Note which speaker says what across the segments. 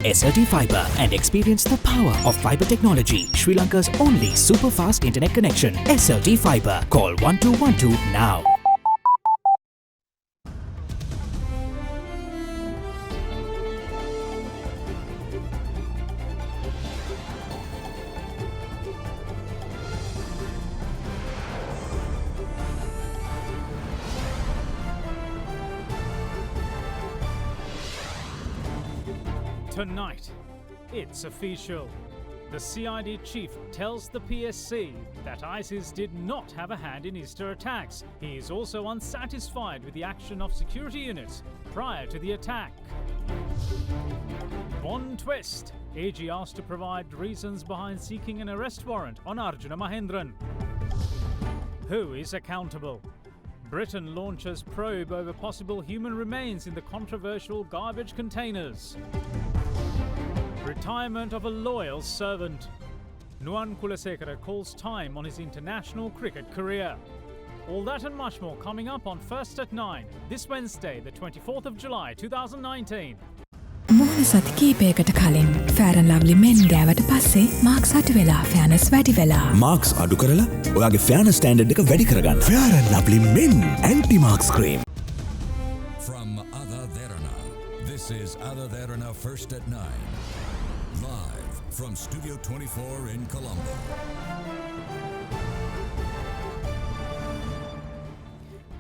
Speaker 1: SLT Fibre and experience the power of fibre technology. Sri Lanka's only super fast internet connection. SLT Fibre. Call 1212 now.
Speaker 2: Tonight, it's official. The CID chief tells the PSC that ISIS did not have a hand in Easter attacks. He is also unsatisfied with the action of security units prior to the attack. One twist. AG asked to provide reasons behind seeking an arrest warrant on Arjuna Mahendran. Who is accountable? Britain launches probe over possible human remains in the controversial garbage containers. Retirement of a loyal servant. Nuwan Kulasekara calls time on his international cricket career. All that and much more coming up on First at 9 this Wednesday, the 24th of July 2019.
Speaker 3: මුහුණ සති කීපයකට කලින් Fair and Lovely men ගෑවට පස්සේ Marx අඩු වෙලා ෆෑනස් වැඩි වෙලා.
Speaker 4: Marx අඩු කරලා ඔයාගේ ෆෑනස් ස්ටෑන්ඩඩ් එක වැඩි කරගන්න. Fair and Lovely men anti marks cream.
Speaker 5: From AdaDerana, this is AdaDerana First at 9. Live from Studio 24 in Colombo.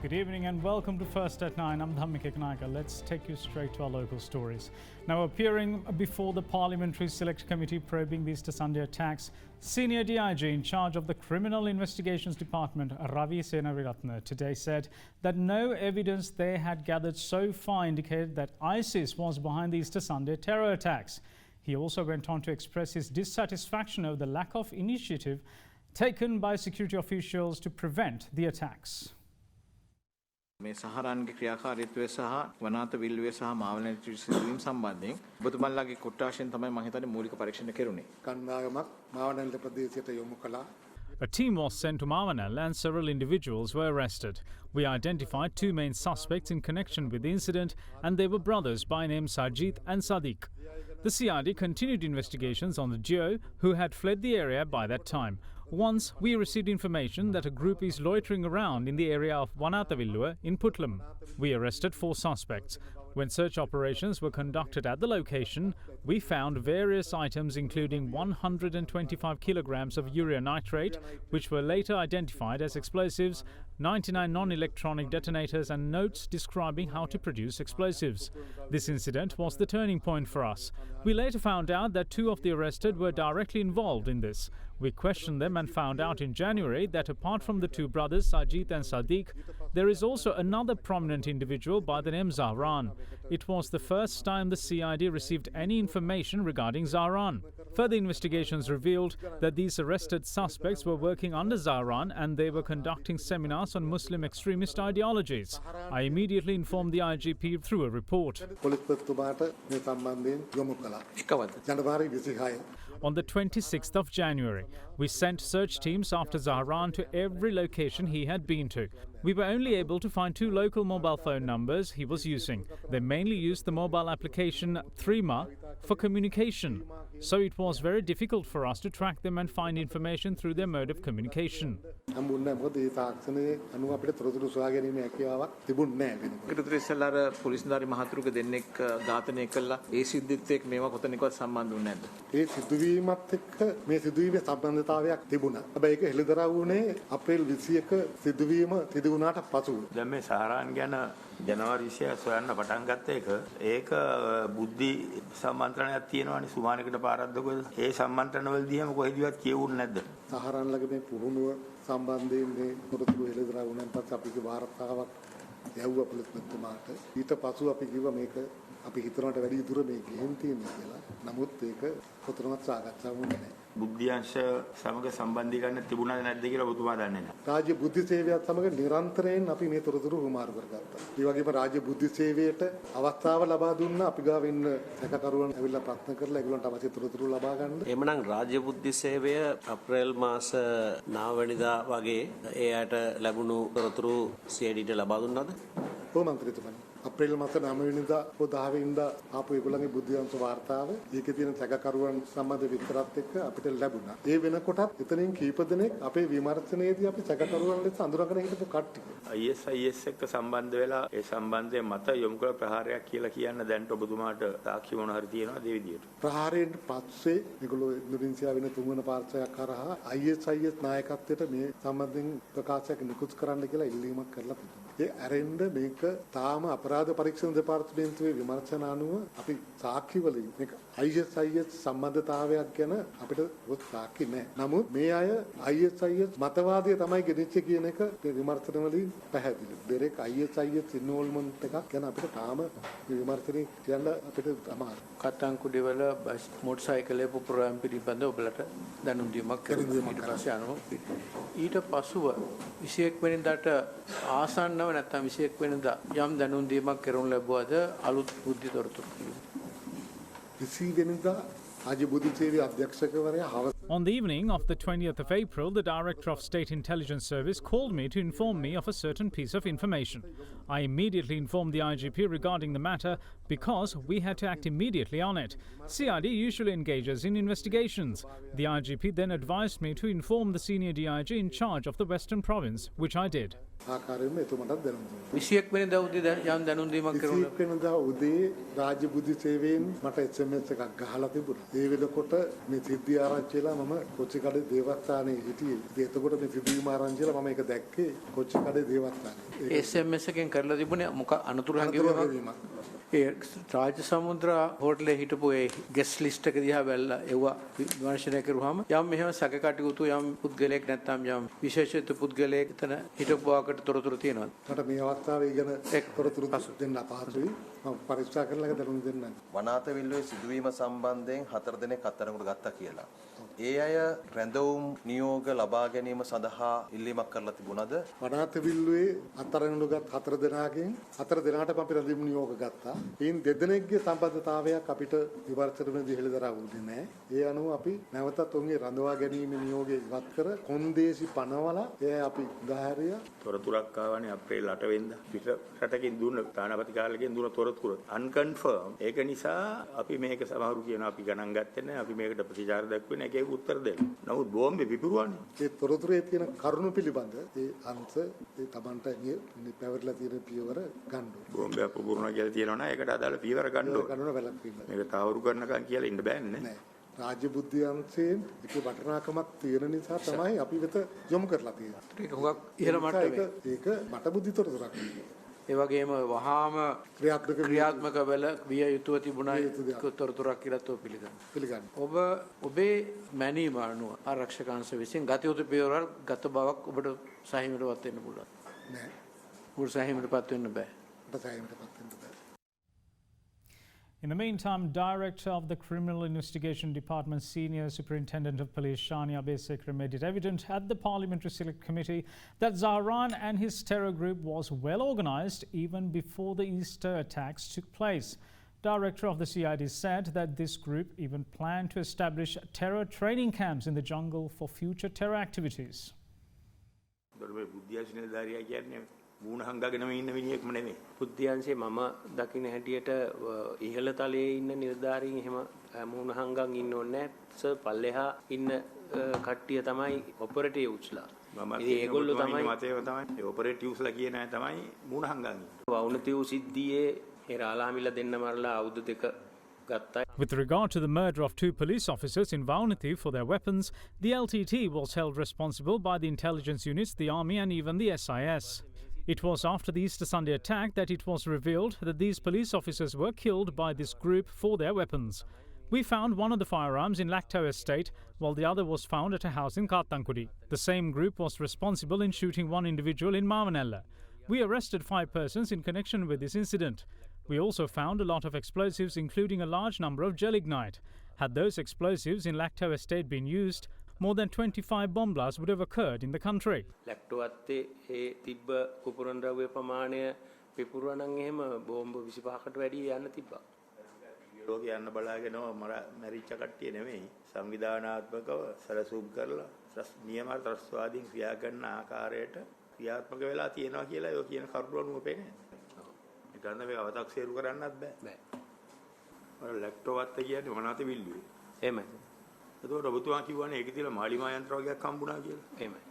Speaker 2: Good evening and welcome to First at 9. I'm Dhammik Eknaika. Let's take you straight to our local stories. Now, appearing before the Parliamentary Select Committee probing the Easter Sunday attacks, Senior DIG in charge of the Criminal Investigations Department, Ravi Senaviratne, today said that no evidence they had gathered so far indicated that ISIS was behind the Easter Sunday terror attacks. He also went on to express his dissatisfaction over the lack of initiative taken by security officials to prevent the attacks.
Speaker 6: මේ සහරාන්ගේ ක්‍රියාකාරීත්වය සහ වනාත විල්ලුවේ සහ මාවලන සිදුවීම් සම්බන්ධයෙන් ඔබතුමන්ලාගේ කොට්ටාශයෙන් තමයි මම හිතන්නේ මූලික පරීක්ෂණ කෙරුණේ. කණ්ඩායමක් මාවනල්ල ප්‍රදේශයට යොමු කළා.
Speaker 2: A team was sent to Mavanel and several individuals were arrested. We identified two main suspects in connection with the incident and they were brothers by name Sajid and Sadiq. The CID continued investigations on the duo who had fled the area by that time. Once we received information that a group is loitering around in the area of Vanathavillua in Putlam. We arrested 4 suspects. When search operations were conducted at the location, we found various items including 125 kilograms of urea nitrate, which were later identified as explosives, 99 non-electronic detonators and notes describing how to produce explosives. This incident was the turning point for us. We later found out that 2 of the arrested were directly involved in this. We questioned them and found out in January that apart from the 2 brothers, Sajid and Sadiq, there is also another prominent individual by the name Zahran. It was the first time the CID received any information regarding Zahran. Further investigations revealed that these arrested suspects were working under Zahran and they were conducting seminars on Muslim extremist ideologies. I immediately informed the IGP through a report. On the 26th of January, we sent search teams after Zahran to every location he had been to. We were only able to find 2 local mobile phone numbers he was using. They mainly used the mobile application Threema for communication. So it was very difficult for us to track them and find information through their mode of communication.
Speaker 7: සිදුවීමත් එක්ක මේ සිදුවීමේ සම්බන්ධතාවයක් තිබුණා. හැබැයි ඒක හෙළිදරව් වුණේ අප්‍රේල් 21 සිදුවීම සිදු වුණාට පසුව.
Speaker 8: දැන් මේ සහරාන් ගැන ජනවාරි 26 සොයන්න පටන් ගත්ත ඒක බුද්ධි සම්මන්ත්‍රණයක් තියෙනවානේ සුමානකට පාරක්ද කොහෙද? ඒ සම්මන්ත්‍රණවලදීම කොහෙදවත් කියවුන්නේ නැද්ද?
Speaker 7: සහරාන් ළඟ මේ පුහුණුව සම්බන්ධයෙන් මේ තොරතුරු හෙළිදරව් වුණාන් පස්සේ අපි වාර්තාවක් යවුවා පොලිස් මැතිතුමාට. ඊට පසු අපි කිව්වා මේක අපි හිතනකට වැඩි දුර මේ ගෙහින් තියෙනවා කියලා. නමුත් ඒක කොතරම්වත් සාකච්ඡා වුණේ නැහැ. බුද්ධිංශ සමග සම්බන්ධීකරණ තිබුණාද නැද්ද කියලා ඔබතුමා දන්නේ නැහැ. රාජ්‍ය බුද්ධි සේවයත් සමග නිරන්තරයෙන් අපි මේ තොරතුරු හුමාරු කරගත්තා. ඒ වගේම රාජ්‍ය බුද්ධි සේවයට අවස්ථාව ලබා දුන්න අපි ගාව ඉන්න සැකකරුවන් ඇවිල්ලා ප්‍රශ්න කරලා ඒගොල්ලන්ට අවශ්‍ය තොරතුරු ලබා ගන්න. එhmenan රාජ්‍ය බුද්ධි සේවය අප්‍රේල් මාස 9 වෙනිදා වගේ ඒ අයට ලැබුණු තොරතුරු CIDට ලබා දුන්නාද? ඔව් මන්ත්‍රීතුමනි. අප්‍රේල් මාස 9 වෙනිදා හෝ 10 වෙනිදා ආපු ඒගොල්ලන්ගේ බුද්ධිවංශ වාර්තාව ඒකේ තියෙන සැකකරුවන් සම්බන්ධ විස්තරත් එක්ක අපිට ලැබුණා. ඒ වෙනකොටත් එතනින් කීප දෙනෙක් අපේ විමර්ශනයේදී අපි සැකකරුවන් ලෙස අඳුරගෙන හිටපු කට්ටිය.
Speaker 8: IS එක්ක සම්බන්ධ වෙලා ඒ සම්බන්ධය මත යොමු කළ ප්‍රහාරයක් කියලා කියන්න දැන් ඔබතුමාට සාක්ෂි මොන හරි තියෙනවද ඒ විදියට?
Speaker 7: ප්‍රහාරයෙන් පස්සේ ඒගොල්ලෝ ඉන්දුනීසියා වෙන තුන්වන පාර්ශ්වයක් කරා IS නායකත්වයට මේ සම්බන්ධයෙන් ප්‍රකාශයක් නිකුත් කරන්න කියලා ඉල්ලීමක් කරලා තිබුණා. ඒ ඇරෙන්න මේක තාම අපරාධ පරීක්ෂණ දෙපාර්තමේන්තුවේ විමර්ශන අනුව අපි සාක්ෂි වලින් මේක IS සම්බන්ධතාවයක් ගැන අපිට සාක්ෂි නැහැ. නමුත් මේ අය IS මතවාදය තමයි ගෙනිච්ච කියන එක විමර්ශන වලින් පැහැදිලි. දෙරෙක් IS ඉන්වෝල්ව්මන්ට් එකක් ගැන අපිට තාම විමර්ශනය කියන්න අපිට අමාරුයි.
Speaker 9: කට්ටංකුඩිවල බස් මොටර් සයිකලයේ පුපුරම් පිළිබඳ ඔබලට දැනුම් දීමක් කරනවා. ඊට පසුව 21 වෙනිදාට ආසන්නව නැත්නම් 21 වෙනිදා යම් දැනුම් දීමක් කරනු ලැබුවද අලුත් බුද්ධි තොරතුරු.
Speaker 7: 20 වෙනිදා
Speaker 2: On the evening of the 20th of April, the Director of State Intelligence Service called me to inform me of a certain piece of information. I immediately informed the IGP regarding the matter because we had to act immediately on it. CID usually engages in investigations. The IGP then advised me to inform the senior DIG in charge of the Western Province, which I did.
Speaker 9: 21 වෙනිදා උදේ යම් දැනුම් දීමක් කරනවා.
Speaker 7: 21 වෙනිදා උදේ රාජ්‍ය බුද්ධි සේවයෙන් මට SMS එකක් ගහලා තිබුණා. ඒ වෙලකොට මේ සිද්ධිය ආරංචිලා මම කොච්චිකඩේ දේවස්ථානයේ හිටියේ. එතකොට මේ සිද්ධියම ආරංචිලා මම ඒක දැක්කේ කොච්චිකඩේ දේවස්ථානයේ.
Speaker 9: SMS එකෙන් කරලා තිබුණේ මොක අනතුරු හැංගීමක්. ඒ රාජ්‍ය සමුද්‍ර හෝටලේ හිටපු ඒ ගෙස්ට් ලිස්ට් එක දිහා බැලලා ඒවා විමර්ශනය කරුවාම යම් මෙහෙම සැකකටයුතු යම් පුද්ගලයෙක් නැත්නම් යම් විශේෂිත පුද්ගලයෙක් එතන හිටපුවාකට තොරතුරු තියෙනවා.
Speaker 7: මට මේ අවස්ථාවේ ඉගෙන තොරතුරු දෙන්න අපහසුයි. මම පරීක්ෂා කරලා දැනුම් දෙන්නම්.
Speaker 10: වනාත විල්ලුවේ සිදුවීම සම්බන්ධයෙන් 4 දෙනෙක් අත්අඩංගුවට ගත්තා කියලා. ඒ අය රැඳවුම් නියෝග ලබා ගැනීම සඳහා ඉල්ලීමක් කරලා තිබුණාද?
Speaker 7: වනාත විල්ලුවේ අත්අඩංගුවට ගත් 4 දෙනාගෙන් 4 දෙනාටම අපි රැඳවුම් නියෝග ගත්තා. ඉන් 2 දෙනෙක්ගේ සම්බන්ධතාවයක් අපිට විවර්තනයේදී හෙළිදරව් වුණේ නැහැ. ඒ අනුව අපි නැවතත් උන්ගේ රඳවා ගැනීම නියෝගය ඉවත් කර කොන්දේසි පනවලා ඒ අපි උදාහරණය
Speaker 8: තොරතුරක් ආවනේ අප්‍රේල් 8 වෙනිදා පිට රටකින් දුන්න තානාපති කාර්යාලයෙන් දුන්න තොරතුරු අන්කන්ෆර්ම්. ඒක නිසා අපි මේක සමහරු කියනවා අපි ගණන් ගත්තේ නැහැ. අපි මේකට ප්‍රතිචාර දක්වන්නේ නැහැ. ඒක උත්තර දෙන්න. නමුත් බෝම්බේ පිපිරුවානේ.
Speaker 7: ඒ තොරතුරේ තියෙන කරුණු පිළිබඳ ඒ අංශ ඒ Tamanට පැවරලා තියෙන පියවර ගන්න ඕනේ.
Speaker 8: බෝම්බයක් පුපුරනවා කියලා තියෙනවා නේද? ඒකට අදාළ පියවර ගන්න ඕනේ. මේක තාවුරු කරනකම් කියලා ඉන්න බෑනේ. නෑ.
Speaker 7: රාජ්‍ය බුද්ධි අංශයෙන් ඒකේ වටිනාකමක් තියෙන නිසා තමයි අපි වෙත යොමු කරලා තියෙන්නේ.
Speaker 9: ඒක හුඟක් ඉහළ මට්ටමේ.
Speaker 7: ඒක මට බුද්ධි තොරතුරක්.
Speaker 9: ඒ වගේම වහාම ක්‍රියාත්මක වෙල විය යුතුව තිබුණා තොරතුරක් කියලාත් ඔබ පිළිගන්න. ඔබේ මැනීම අනුව ආරක්ෂක අංශ විසින් ගත යුතු පියවර ගත බවක් ඔබට සාහිමිටපත් වෙන්න පුළුවන්.
Speaker 7: නෑ.
Speaker 9: උඩ සාහිමිටපත් වෙන්න බෑ.
Speaker 2: In the meantime, Director of the Criminal Investigation Department Senior Superintendent of Police Shani Abesekre made it evident at the Parliamentary Select Committee that Zahran and his terror group was well organised even before the Easter attacks took place. Director of the CID said that this group even planned to establish terror training camps in the jungle for future terror activities.
Speaker 8: මූණ හංගගෙනම ඉන්න මිනිහෙක්ම නෙමෙයි.
Speaker 9: බුද්ධියංශේ මම දකින්න හැටියට ඉහළ තලයේ ඉන්න නිලධාරීන් එහෙම මූණ හංගන් ඉන්න ඕනේ නැහැ. සර් පල්ලෙහා ඉන්න කට්ටිය තමයි ඔපරේටිව්ස්ලා.
Speaker 8: මම ඒගොල්ලෝ තමයි මතේව තමයි ඔපරේටිව්ස්ලා කියන අය තමයි මූණ හංගන් ඉන්නේ.
Speaker 9: වවුනතිව් සිද්ධියේ ඒ රාලාමිල දෙන්න මරලා අවුරුදු දෙක ගත්තා.
Speaker 2: With regard to the murder of 2 police officers in Vaunati for their weapons, the LTT was held responsible by the intelligence units, the army and even the SIS. It was after the Easter Sunday attack that it was revealed that these police officers were killed by this group for their weapons. We found one of the firearms in Lacto Estate, while the other was found at a house in Kathankudi. The same group was responsible in shooting one individual in Mavanella. We arrested 5 persons in connection with this incident. We also found a lot of explosives, including a large number of gelignite. Had those explosives in Lacto Estate been used, more than 25 bomb blasts would have occurred in the country.
Speaker 9: ලැක්ටෝවත්තේ ඒ තිබ්බ කුපුරන් ද්‍රව්‍ය ප්‍රමාණය පිපුරුවා නම් එහෙම බෝම්බ 25කට වැඩි යන්න තිබ්බා.
Speaker 8: ලෝකේ යන්න බලාගෙනව මැරිච්ච කට්ටිය නෙමෙයි. සංවිධානාත්මකව සැලසුම් කරලා නියම ත්‍රස්තවාදීන් ක්‍රියා කරන ආකාරයට ක්‍රියාත්මක වෙලා තියෙනවා කියලා ඔය කියන කරුණු අනුව පේන්නේ. ඒක හිතන්න මේ අව탁සේරු කරන්නත් බෑ. ඔය ලැප්ටොප් එක කියන්නේ මොනවද විල්ලුවේ?
Speaker 9: එහෙමයි.
Speaker 8: එතකොට ඔබතුමා කිව්වනේ ඒක තියලා මාලිමා යන්ත්‍ර වගේක් හම්බුණා කියලා.
Speaker 9: එහෙමයි.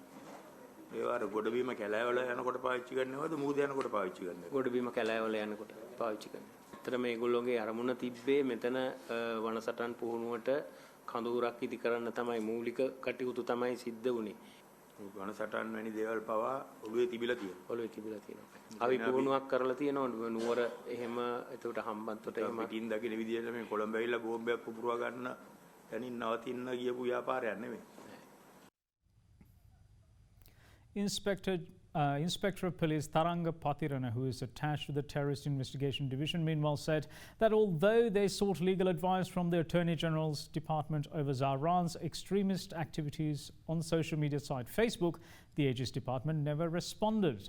Speaker 8: ඒවාර ගොඩබිම කැලෑවල යනකොට පාවිච්චි කරනවද මූද යනකොට පාවිච්චි කරනවද?
Speaker 9: ගොඩබිම කැලෑවල යනකොට පාවිච්චි කරනවා. ඇත්තට මේගොල්ලෝගේ අරමුණ තිබ්බේ මෙතන වනසටන් පුහුණුවට කඳවුරක් ඉදි කරන්න තමයි මූලික කටයුතු තමයි සිද්ධ වුනේ.
Speaker 8: වනසටන් වැනි දේවල් පවා ඔළුවේ තිබිලා තියෙනවා.
Speaker 9: ඔළුවේ තිබිලා තියෙනවා. අපි පුහුණුවක් කරලා තියෙනවා නුවර එහෙම එතකොට හම්බන්තොට එහෙම
Speaker 8: පිටින් දකින විදිහට මේ කොළඹ ඇවිල්ලා බෝම්බයක් පුපුරවා ගන්න දැනින් නවතින්න ගියපු ව්‍යාපාරයක් නෙමෙයි.
Speaker 2: Inspector of Police Tharanga Pathirana, who is attached to the Terrorist Investigation Division, meanwhile said that although they sought legal advice from the Attorney General's Department over Zahran's extremist activities on social media site Facebook, the AG's department never responded.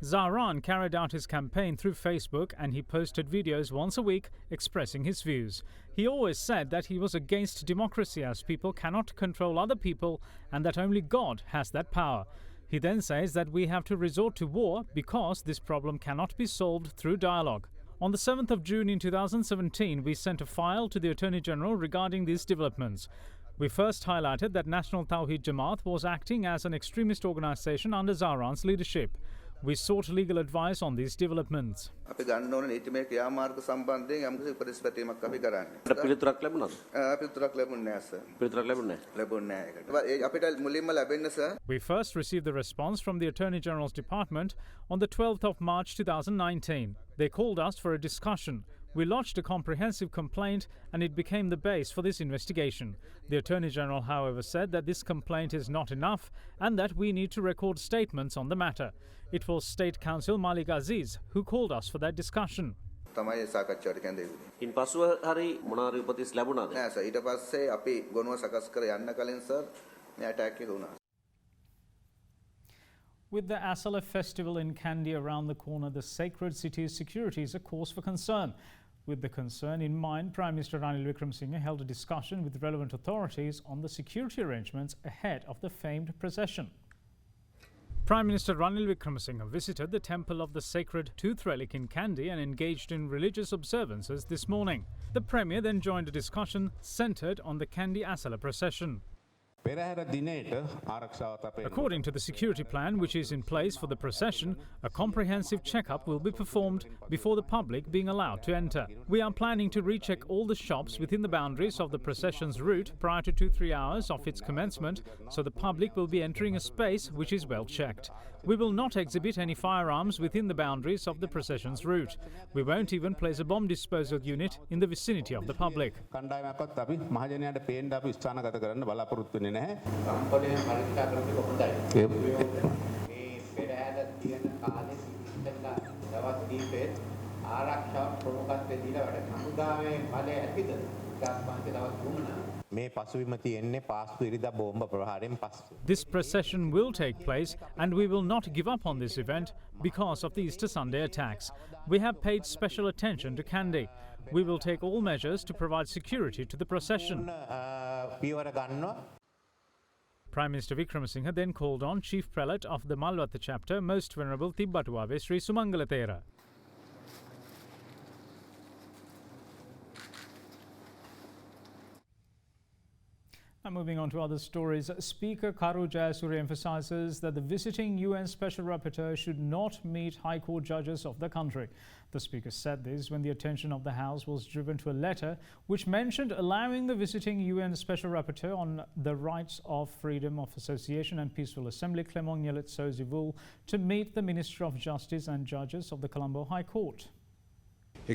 Speaker 2: Zahran carried out his campaign through Facebook and he posted videos once a week expressing his views. He always said that he was against democracy as people cannot control other people and that only God has that power. He then says that we have to resort to war because this problem cannot be solved through dialogue. On the 7th of June in 2017, we sent a file to the Attorney General regarding these developments. We first highlighted that National Tawhid Jamaat was acting as an extremist organisation under Zahran's leadership. We sought legal advice on these developments. We first received the response from the Attorney General's Department on the 12th of March 2019. They called us for a discussion. We lodged a comprehensive complaint and it became the base for this investigation. The Attorney General, however, said that this complaint is not enough and that we need to record statements on the matter. It was State Counsel Malik Aziz who called us for that discussion. With the Asala festival in Kandy around the corner, the sacred city's security is a cause for concern. With the concern in mind, Prime Minister Ranil Wickremesinghe held a discussion with relevant authorities on the security arrangements ahead of the famed procession. Prime Minister Ranil Wickremesinghe visited the temple of the sacred tooth relic in Kandy and engaged in religious observances this morning. The Premier then joined a discussion centred on the Kandy Asala procession. According to the security plan which is in place for the procession, a comprehensive check-up will be performed before the public being allowed to enter. We are planning to recheck all the shops within the boundaries of the procession's route prior to 2-3 hours of its commencement, so the public will be entering a space which is well checked. We will not exhibit any firearms within the boundaries of the procession's route. We won't even place a bomb disposal unit in the vicinity of the public. This procession will take place and we will not give up on this event because of the Easter Sunday attacks. We have paid special attention to Kandy. We will take all measures to provide security to the procession. Prime Minister Wickremesinghe then called on Chief Prelate of the Malwatha chapter, Most Venerable Tibbatuave Sri Sumangalatera. Now moving on to other stories, Speaker Karu Jayasuriya emphasises that the visiting UN Special Rapporteur should not meet High Court judges of the country. The Speaker said this when the attention of the House was driven to a letter which mentioned allowing the visiting UN Special Rapporteur on the rights of freedom of association and peaceful assembly, Clement Nyelet-Sozivul, to meet the Minister of Justice and judges of the Colombo High Court. I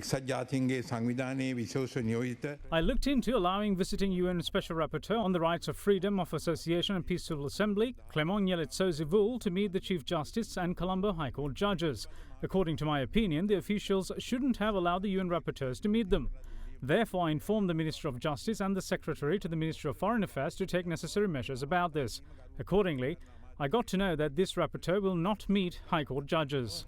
Speaker 2: looked into allowing visiting UN Special Rapporteur on the rights of freedom of association and peaceful assembly, Clement Nyelet-Sozivul, to meet the Chief Justice and Colombo High Court judges. According to my opinion, the officials shouldn't have allowed the UN rapporteurs to meet them. Therefore, I informed the Minister of Justice and the Secretary to the Ministry of Foreign Affairs to take necessary measures about this. Accordingly, I got to know that this rapporteur will not meet High Court judges.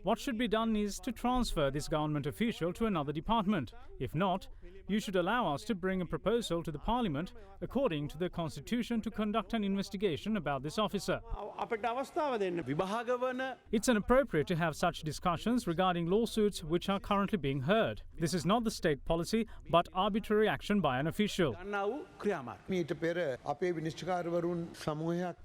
Speaker 2: What should be done is to transfer this government official to another department. If not, You should allow us to bring a proposal to the Parliament according to the Constitution to conduct an investigation about this officer. It's inappropriate to have such discussions regarding lawsuits which are currently being heard. This is not the state policy, but arbitrary action by an official.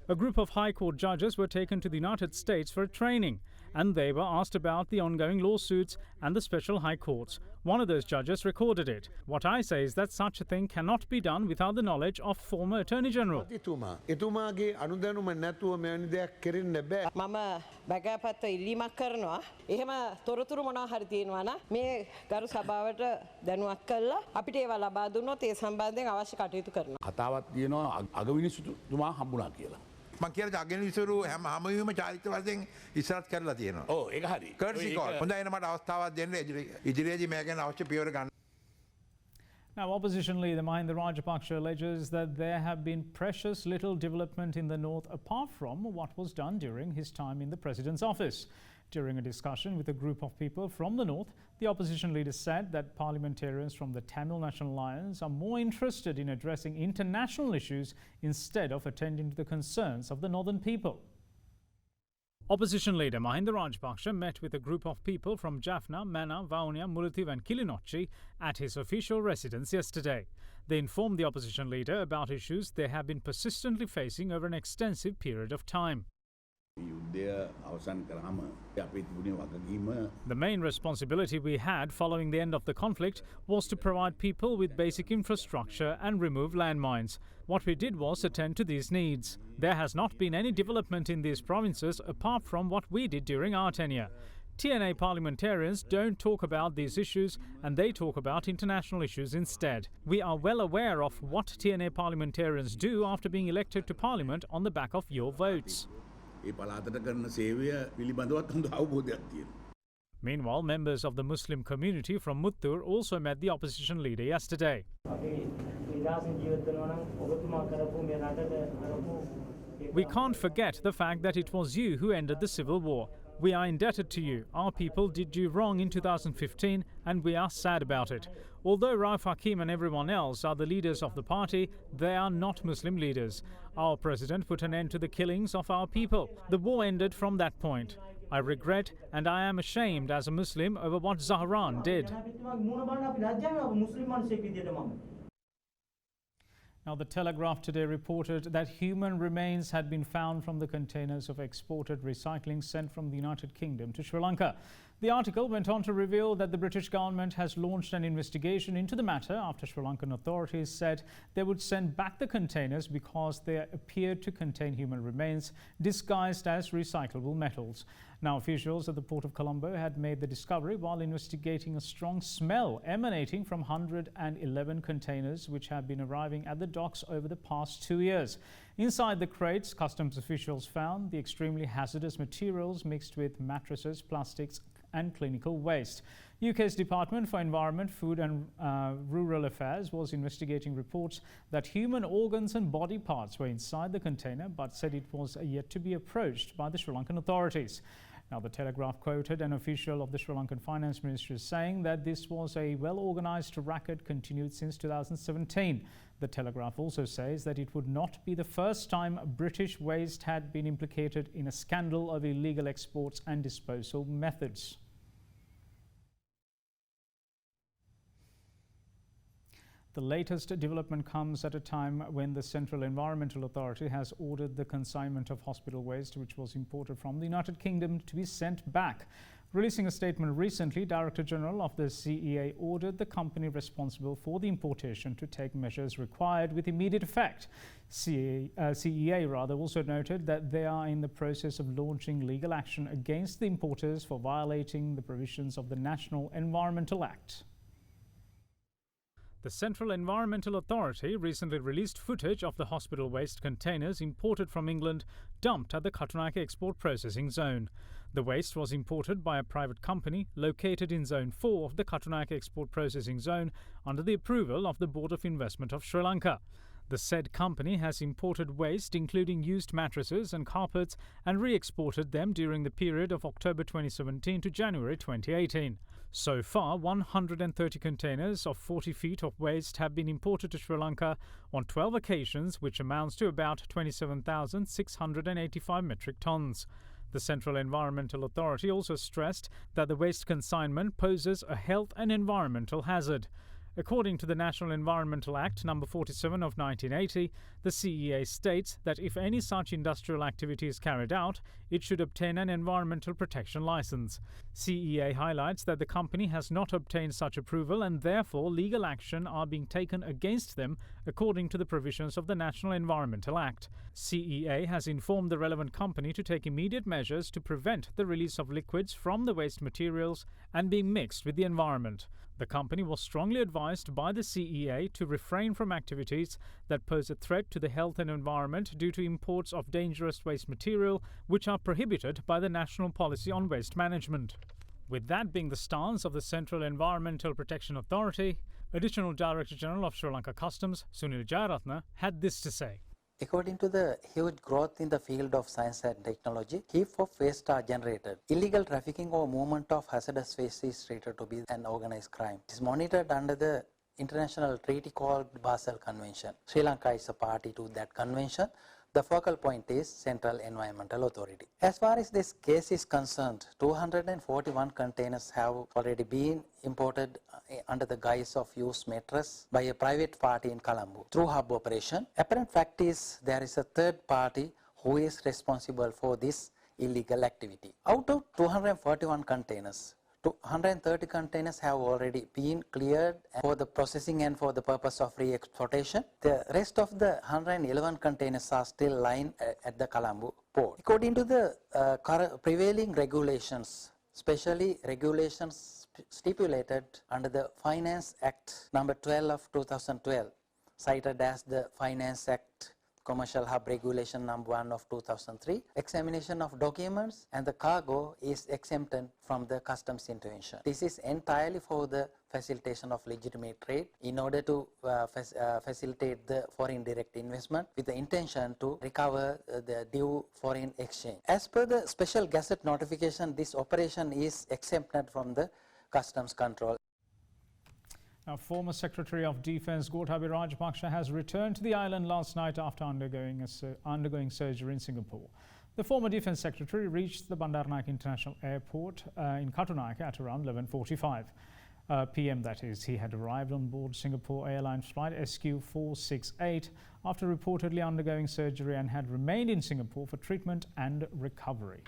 Speaker 2: A group of High Court judges were taken to the United States for training, and they were asked about the ongoing lawsuits and the special high courts. One of those judges recorded it. What I say is that such a thing cannot be done without the knowledge of former Attorney General.
Speaker 11: මං කියන අගවිනිසුරු හැමවීම චාරිත්‍ර වශයෙන් ඉස්සරහට කරලා තියෙනවා. ඔව් ඒක හරි. කර්සි කෝල්. හොඳයි එන මට අවස්ථාවක් දෙන්න ඉදිරියේදී මේ ගැන අවශ්‍ය පියවර ගන්න.
Speaker 2: Now, opposition leader Mahinda Rajapaksa alleges that there have been precious little development in the north apart from what was done during his time in the president's office. During a discussion with a group of people from the north, the opposition leader said that parliamentarians from the Tamil National Alliance are more interested in addressing international issues instead of attending to the concerns of the northern people. Opposition leader Mahinda Rajapaksa met with a group of people from Jaffna, Mannar, Vaunia, Mullaitivu and Kilinochchi at his official residence yesterday. They informed the opposition leader about issues they have been persistently facing over an extensive period of time. The main responsibility we had following the end of the conflict was to provide people with basic infrastructure and remove landmines. What we did was attend to these needs. There has not been any development in these provinces apart from what we did during our tenure. TNA parliamentarians don't talk about these issues and they talk about international issues instead. We are well aware of what TNA parliamentarians do after being elected to parliament on the back of your votes. Meanwhile, members of the Muslim community from Muttur also met the opposition leader yesterday. We can't forget the fact that it was you who ended the civil war. We are indebted to you. Our people did you wrong in 2015 and we are sad about it. Although Rauf Hakim and everyone else are the leaders of the party, they are not Muslim leaders. Our president put an end to the killings of our people. The war ended from that point. I regret and I am ashamed as a Muslim over what Zahran did. Now, the Telegraph today reported that human remains had been found from the containers of exported recycling sent from the United Kingdom to Sri Lanka. The article went on to reveal that the British government has launched an investigation into the matter after Sri Lankan authorities said they would send back the containers because they appeared to contain human remains disguised as recyclable metals. Now, officials at the Port of Colombo had made the discovery while investigating a strong smell emanating from 111 containers which have been arriving at the docks over the past 2 years. Inside the crates, customs officials found the extremely hazardous materials mixed with mattresses, plastics and clinical waste. UK's Department for Environment, Food and Rural Affairs was investigating reports that human organs and body parts were inside the container, but said it was yet to be approached by the Sri Lankan authorities. Now, the Telegraph quoted an official of the Sri Lankan Finance Ministry saying that this was a well-organised racket continued since 2017. The Telegraph also says that it would not be the first time British waste had been implicated in a scandal of illegal exports and disposal methods. The latest development comes at a time when the Central Environmental Authority has ordered the consignment of hospital waste which was imported from the United Kingdom to be sent back. Releasing a statement recently, Director General of the CEA ordered the company responsible for the importation to take measures required with immediate effect. CEA also noted that they are in the process of launching legal action against the importers for violating the provisions of the National Environmental Act. The Central Environmental Authority recently released footage of the hospital waste containers imported from England dumped at the Katunayake Export Processing Zone. The waste was imported by a private company located in Zone 4 of the Katunayake Export Processing Zone under the approval of the Board of Investment of Sri Lanka. The said company has imported waste including used mattresses and carpets and re-exported them during the period of October 2017 to January 2018. So far, 130 containers of 40 feet of waste have been imported to Sri Lanka on 12 occasions, which amounts to about 27,685 metric tons. The Central Environmental Authority also stressed that the waste consignment poses a health and environmental hazard. According to the National Environmental Act No. 47 of 1980, the CEA states that if any such industrial activity is carried out, it should obtain an environmental protection license. CEA highlights that the company has not obtained such approval and therefore legal action are being taken against them according to the provisions of the National Environmental Act. CEA has informed the relevant company to take immediate measures to prevent the release of liquids from the waste materials and being mixed with the environment. The company was strongly advised by the CEA to refrain from activities that pose a threat to the health and environment due to imports of dangerous waste material, which are prohibited by the National Policy on Waste Management. With that being the stance of the Central Environmental Protection Authority, Additional Director General of Sri Lanka Customs, Sunil Jayaratne, had this to say.
Speaker 12: According to the huge growth in the field of science and technology, heaps of waste are generated. Illegal trafficking or movement of hazardous waste is treated to be an organized crime. It is monitored under the international treaty called Basel Convention. Sri Lanka is a party to that convention. The focal point is Central Environmental Authority. As far as this case is concerned, 241 containers have already been imported under the guise of used mattress by a private party in Colombo through hub operation. Apparent fact is there is a third party who is responsible for this illegal activity. Out of 241 containers, 130 containers have already been cleared for the processing and for the purpose of re-exportation. The rest of the 111 containers are still lying at the Colombo port. According to the prevailing regulations, especially regulations stipulated under the Finance Act number 12 of 2012, cited as the Finance Act Commercial Hub Regulation number 1 of 2003, examination of documents and the cargo is exempted from the customs intervention. This is entirely for the facilitation of legitimate trade in order to facilitate the foreign direct investment with the intention to recover the due foreign exchange. As per the special gazette notification, this operation is exempted from the customs control.
Speaker 2: Now, former Secretary of Defence Gotabaya Rajapaksa has returned to the island last night after undergoing surgery in Singapore. The former Defence Secretary reached the Bandaranaike International Airport in Katunayake at around 11:45 p.m. That is, he had arrived on board Singapore Airlines flight SQ468 after reportedly undergoing surgery and had remained in Singapore for treatment and recovery.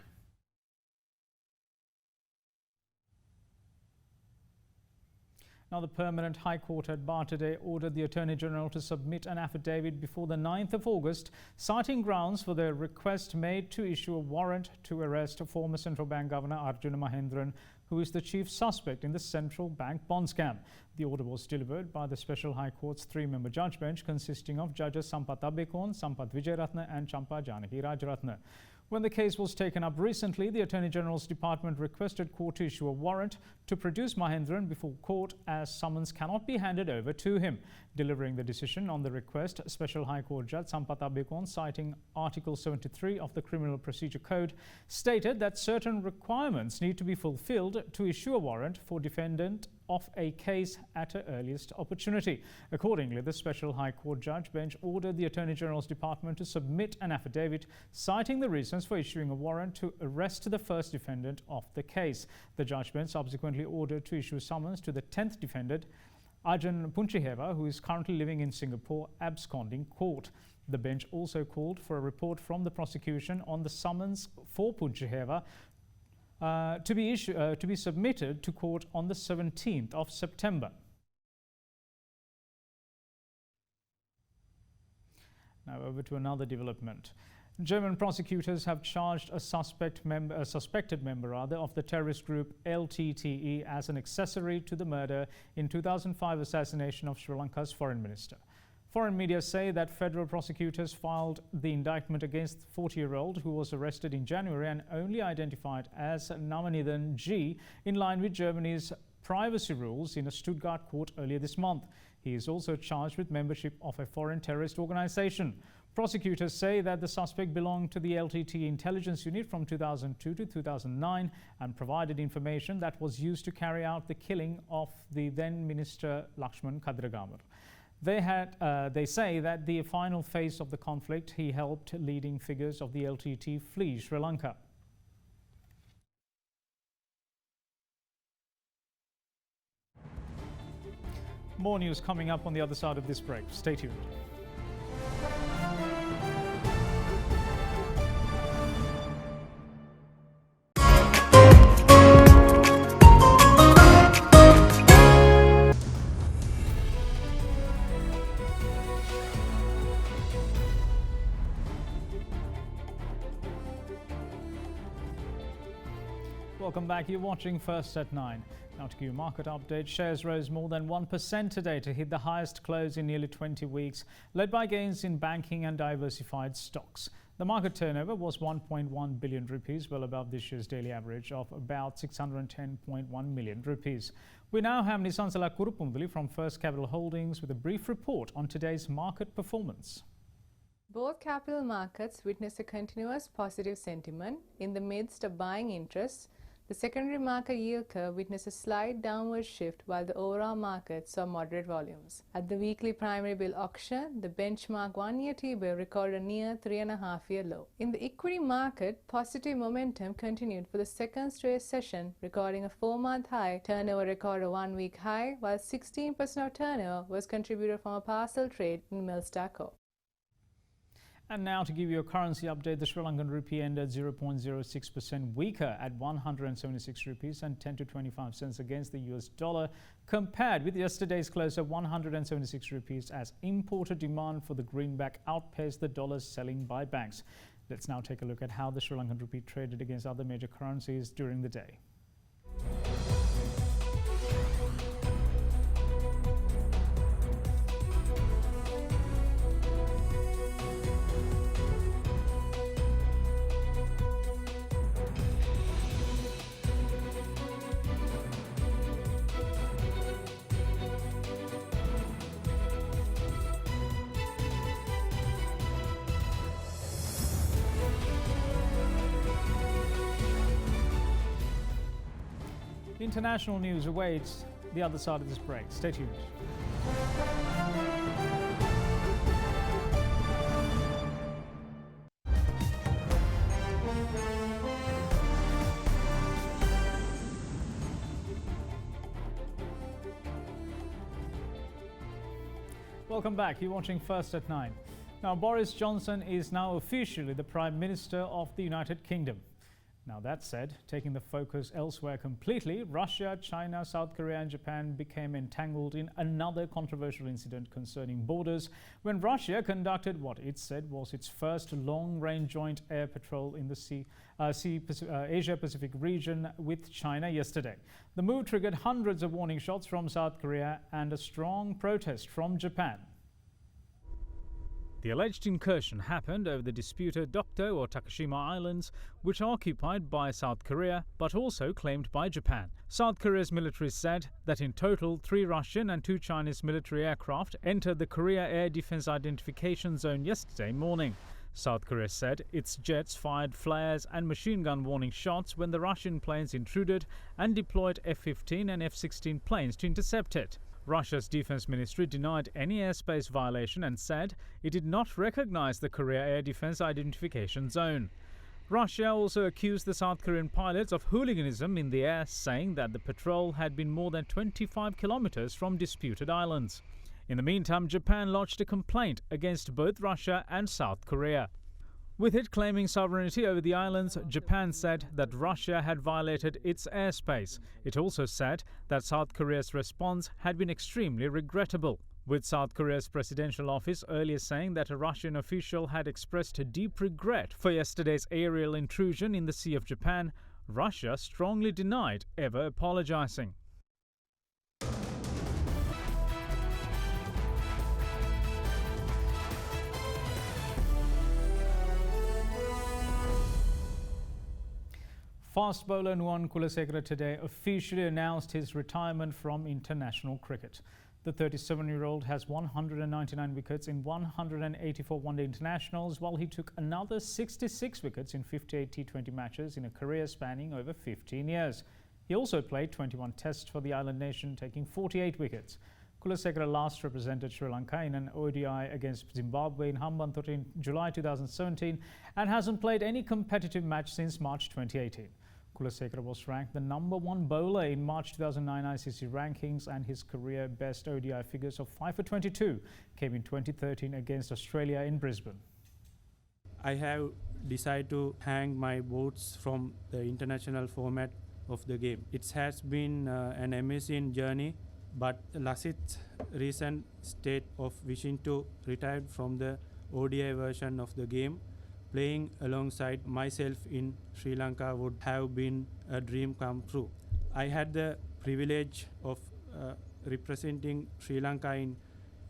Speaker 2: Now, the Permanent High Court at Bar today ordered the Attorney General to submit an affidavit before the 9th of August, citing grounds for the request made to issue a warrant to arrest former Central Bank Governor Arjuna Mahendran, who is the chief suspect in the central bank bond scam. The order was delivered by the Special High Court's three-member judge bench consisting of Judges Sampath Abekon, Sampath Wijeratne and Champa Janaki Rajaratne. When the case was taken up recently, the Attorney General's Department requested court to issue a warrant to produce Mahendran before court, as summons cannot be handed over to him. Delivering the decision on the request, Special High Court Judge Sampath Abekon, citing Article 73 of the Criminal Procedure Code, stated that certain requirements need to be fulfilled to issue a warrant for defendant of a case at an earliest opportunity. Accordingly, the Special High Court Judge bench ordered the Attorney General's Department to submit an affidavit citing the reasons for issuing a warrant to arrest the first defendant of the case. The judge bench subsequently ordered to issue a summons to the 10th defendant, Ajahn Punchiheva, who is currently living in Singapore, absconding court. The bench also called for a report from the prosecution on the summons for Punchiheva to be submitted to court on the 17th of September. Now over to another development. German prosecutors have charged a suspected member of the terrorist group LTTE as an accessory to the murder in 2005 assassination of Sri Lanka's foreign minister. Foreign media say that federal prosecutors filed the indictment against the 40-year-old who was arrested in January and only identified as Namanithan G in line with Germany's privacy rules in a Stuttgart court earlier this month. He is also charged with membership of a foreign terrorist organization. Prosecutors say that the suspect belonged to the LTT intelligence unit from 2002 to 2009 and provided information that was used to carry out the killing of the then Minister Lakshman Kadragamar. They say that the final phase of the conflict, he helped leading figures of the LTT flee Sri Lanka. More news coming up on the other side of this break. Stay tuned. Welcome back. You're watching First at 9. Now to give you a market update, shares rose more than 1% today to hit the highest close in nearly 20 weeks, led by gains in banking and diversified stocks. The market turnover was 1.1 billion rupees, well above this year's daily average of about 610.1 million rupees. We now have Nisansala Kurupunduli from First Capital Holdings with a brief report on today's market performance.
Speaker 13: Both capital markets witnessed a continuous positive sentiment in the midst of buying interests. The secondary market yield curve witnessed a slight downward shift while the overall market saw moderate volumes. At the weekly primary bill auction, the benchmark 1-year T-bill recorded a near 3.5-year low. In the equity market, positive momentum continued for the second straight session, recording a 4-month high. Turnover recorded a 1-week high, while 16% of turnover was contributed from a parcel trade in Mills-Daco.
Speaker 2: And now to give you a currency update, the Sri Lankan rupee ended 0.06% weaker at 176 rupees and 10 to 25 cents against the US dollar, compared with yesterday's close of 176 rupees as importer demand for the greenback outpaced the dollar's selling by banks. Let's now take a look at how the Sri Lankan rupee traded against other major currencies during the day. International news awaits the other side of this break. Stay tuned. Welcome back. You're watching First at 9. Now, Boris Johnson is now officially the Prime Minister of the United Kingdom. Now, that said, taking the focus elsewhere completely, Russia, China, South Korea and Japan became entangled in another controversial incident concerning borders when Russia conducted what it said was its first long-range joint air patrol in the Asia-Pacific region with China yesterday. The move triggered hundreds of warning shots from South Korea and a strong protest from Japan. The alleged incursion happened over the disputed Dokdo or Takashima Islands, which are occupied by South Korea but also claimed by Japan. South Korea's military said that in total 3 Russian and 2 Chinese military aircraft entered the Korea Air Defense Identification Zone yesterday morning. South Korea said its jets fired flares and machine gun warning shots when the Russian planes intruded and deployed F-15 and F-16 planes to intercept it. Russia's defense ministry denied any airspace violation and said it did not recognize the Korea Air Defense Identification Zone. Russia also accused the South Korean pilots of hooliganism in the air, saying that the patrol had been more than 25 kilometers from disputed islands. In the meantime, Japan lodged a complaint against both Russia and South Korea. With it claiming sovereignty over the islands, Japan said that Russia had violated its airspace. It also said that South Korea's response had been extremely regrettable, with South Korea's presidential office earlier saying that a Russian official had expressed deep regret for yesterday's aerial intrusion in the Sea of Japan. Russia strongly denied ever apologizing. Fast bowler Nuwan Kulasekara today officially announced his retirement from international cricket. The 37-year-old has 199 wickets in 184 one-day internationals, while he took another 66 wickets in 58 T20 matches in a career spanning over 15 years. He also played 21 tests for the island nation, taking 48 wickets. Kulasekara last represented Sri Lanka in an ODI against Zimbabwe in Hambantota in July 2017 and hasn't played any competitive match since March 2018. Kulasekara was ranked the #1 bowler in March 2009 ICC rankings, and his career best ODI figures of 5 for 22 came in 2013 against Australia in Brisbane.
Speaker 14: I have decided to hang my boots from the international format of the game. It has been an amazing journey, but Lasith's recent state of wishing to retire from the ODI version of the game, playing alongside myself in Sri Lanka, would have been a dream come true. I had the privilege of representing Sri Lanka in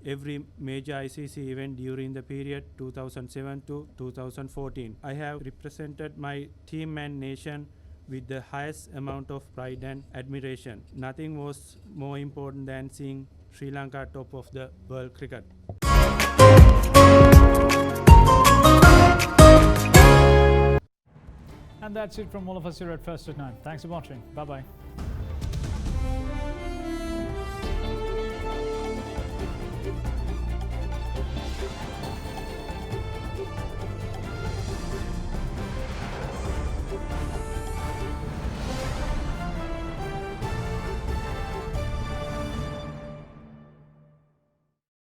Speaker 14: every major ICC event during the period 2007 to 2014. I have represented my team and nation with the highest amount of pride and admiration. Nothing was more important than seeing Sri Lanka top of the world cricket.
Speaker 2: And that's it from all of us here at First at 9. Thanks for watching. Bye-bye.